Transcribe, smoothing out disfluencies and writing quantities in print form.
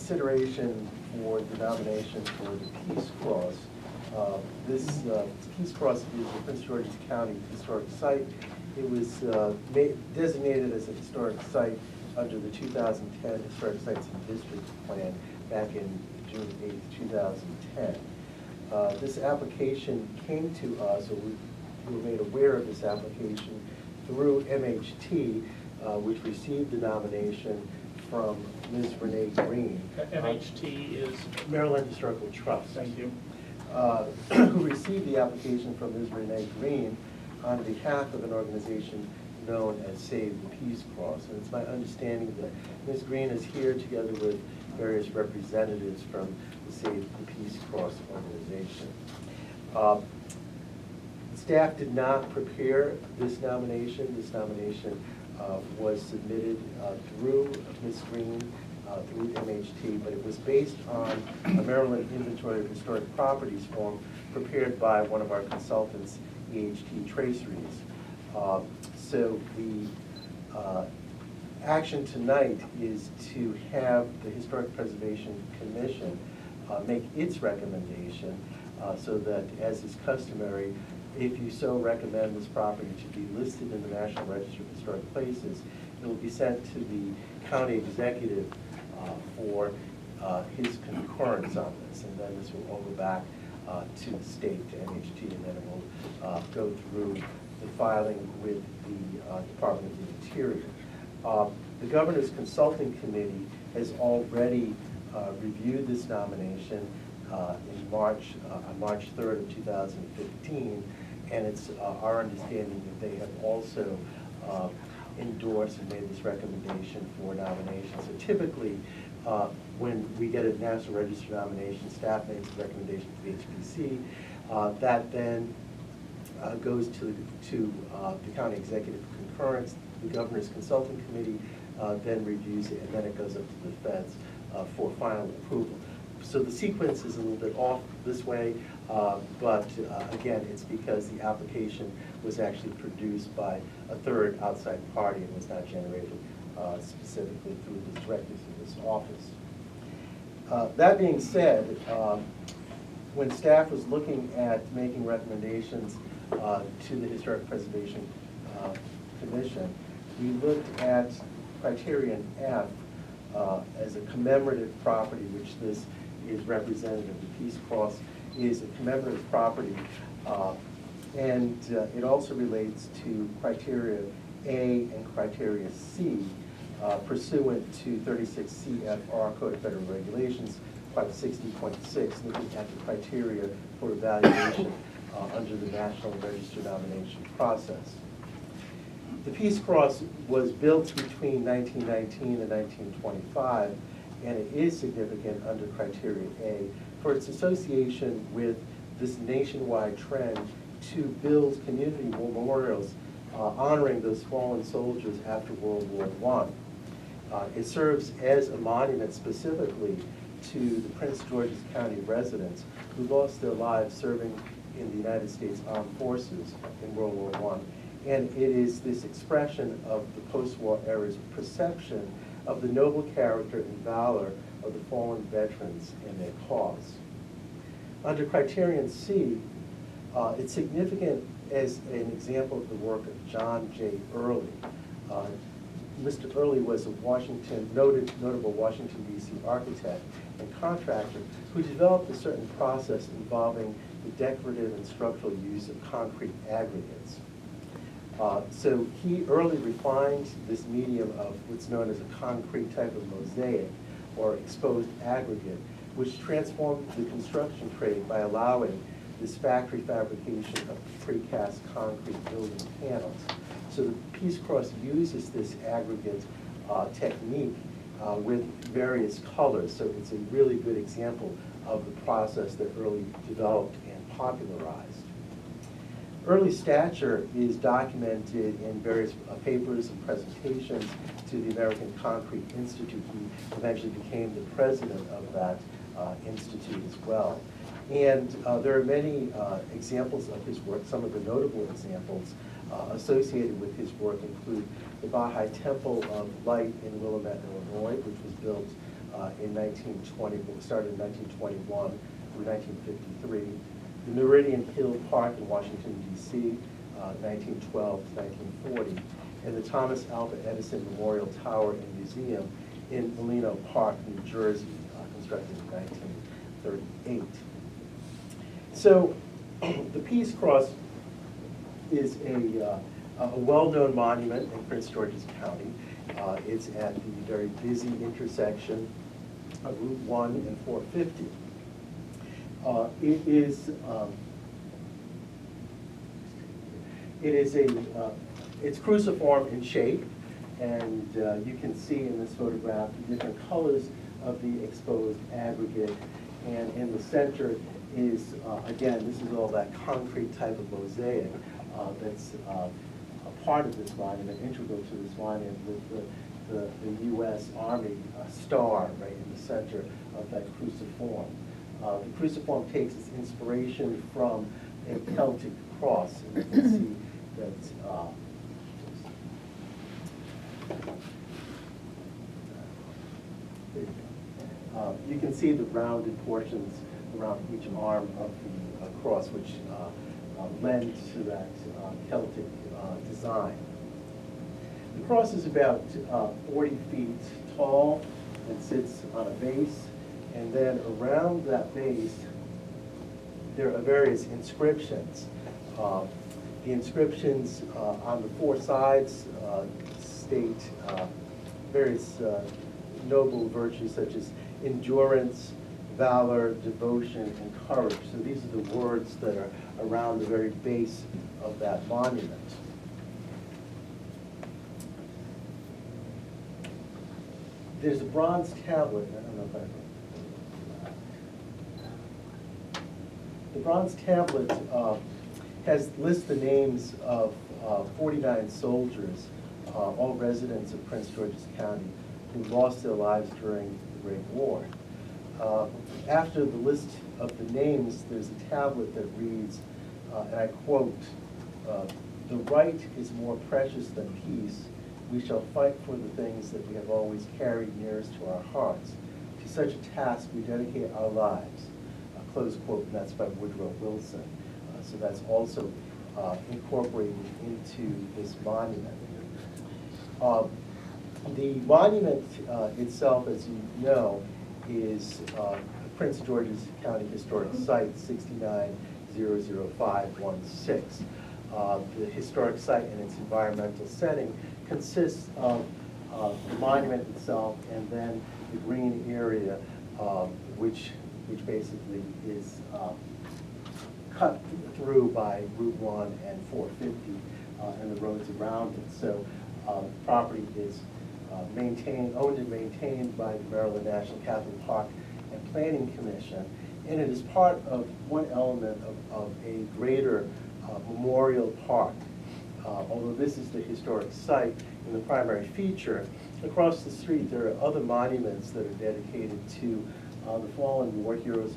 consideration for the nomination for the Peace Cross. This Peace Cross is the Prince George's County Historic Site. It was designated as a historic site under the 2010 Historic Sites and Districts Plan back in June 8th, 2010. This application came to us, or we were made aware of this application through MHT, which received the nomination from Ms. Renee Green. MHT is? Maryland Historical Trust. Thank you. Who received the application from Ms. Renee Green on behalf of an organization known as Save the Peace Cross. And it's my understanding that Ms. Green is here together with various representatives from the Save the Peace Cross organization. Staff did not prepare this nomination. This nomination was submitted through Ms. Green, through MHT, but it was based on a Maryland Inventory of Historic Properties form prepared by one of our consultants, EHT Traceries. So the action tonight is to have the Historic Preservation Commission make its recommendation so that, as is customary, if you so recommend this property to be listed in the National Register of Historic Places, it will be sent to the county executive for his concurrence on this, and then this will all go back to the state, to MHT, and then it will go through the filing with the Department of the Interior. The Governor's Consulting Committee has already reviewed this nomination in March, on March 3rd of 2015, and it's our understanding that they have also endorsed and made this recommendation for nomination. So typically, when we get a National Register nomination, staff makes a recommendation to the HPC. That then goes to the county executive concurrence. The Governor's Consulting Committee then reviews it, and then it goes up to the feds for final approval. So the sequence is a little bit off this way, but again, it's because the application was actually produced by a third outside party and was not generated specifically through the directors of this office. That being said, when staff was looking at making recommendations to the Historic Preservation Commission, we looked at criterion F as a commemorative property, which this is representative. The Peace Cross is a commemorative property, and it also relates to criteria A and criteria C, pursuant to 36 CFR Code of Federal Regulations, 560.6, looking at the criteria for evaluation under the National Register nomination process. The Peace Cross was built between 1919 and 1925, and it is significant under criteria A for its association with this nationwide trend to build community memorials honoring those fallen soldiers after World War I. It serves as a monument specifically to the Prince George's County residents who lost their lives serving in the United States Armed Forces in World War I. And it is this expression of the post-war era's perception of the noble character and valor of the fallen veterans and their cause. Under criterion C, it's significant as an example of the work of John J. Early. Mr. Early was a notable Washington, D.C. architect and contractor who developed a certain process involving the decorative and structural use of concrete aggregates. So he early refined this medium of what's known as a concrete type of mosaic or exposed aggregate, which transformed the construction trade by allowing this factory fabrication of precast concrete building panels. So the Peace Cross uses this aggregate technique with various colors. So it's a really good example of the process that Early developed and popularized. Early's stature is documented in various papers and presentations to the American Concrete Institute. He eventually became the president of that institute as well. And there are many examples of his work. Some of the notable examples associated with his work include the Baha'i Temple of Light in Willamette, Illinois, which was built in 1920, started in 1921 through 1953. The Meridian Hill Park in Washington, D.C., 1912 to 1940, and the Thomas Alva Edison Memorial Tower and Museum in Molino Park, New Jersey, constructed in 1938. So the Peace Cross is a well-known monument in Prince George's County. It's at the very busy intersection of Route 1 and 450. It's cruciform in shape, and you can see in this photograph the different colors of the exposed aggregate. And in the center is, again, this is all that concrete type of mosaic that's a part of this monument, integral to this monument, with the U.S. Army star right in the center of that cruciform. The cruciform takes its inspiration from a Celtic cross, and you can see that you can see the rounded portions around each arm of the cross, which lend to that Celtic design. The cross is about 40 feet tall and sits on a base, and then around that base there are various inscriptions. The inscriptions on the four sides state various noble virtues such as endurance, valor, devotion, and courage. So these are the words that are around the very base of that monument. There's a bronze tablet. I don't know if the bronze tablet lists the names of 49 soldiers, all residents of Prince George's County, who lost their lives during the Great War. After the list of the names, there's a tablet that reads, and I quote, "The right is more precious than peace. We shall fight for the things that we have always carried nearest to our hearts. To such a task we dedicate our lives." Close quote, and that's by Woodrow Wilson. So that's also incorporated into this monument. The monument itself, as you know, is Prince George's County Historic Site 6900516. The historic site and its environmental setting consists of the monument itself and then the green area, which basically is cut through by Route 1 and 450 and the roads around it. So the property is owned and maintained by the Maryland National Capital Park and Planning Commission, and it is part of one element of a greater memorial park. Although this is the historic site and the primary feature, across the street there are other monuments that are dedicated to the fallen war heroes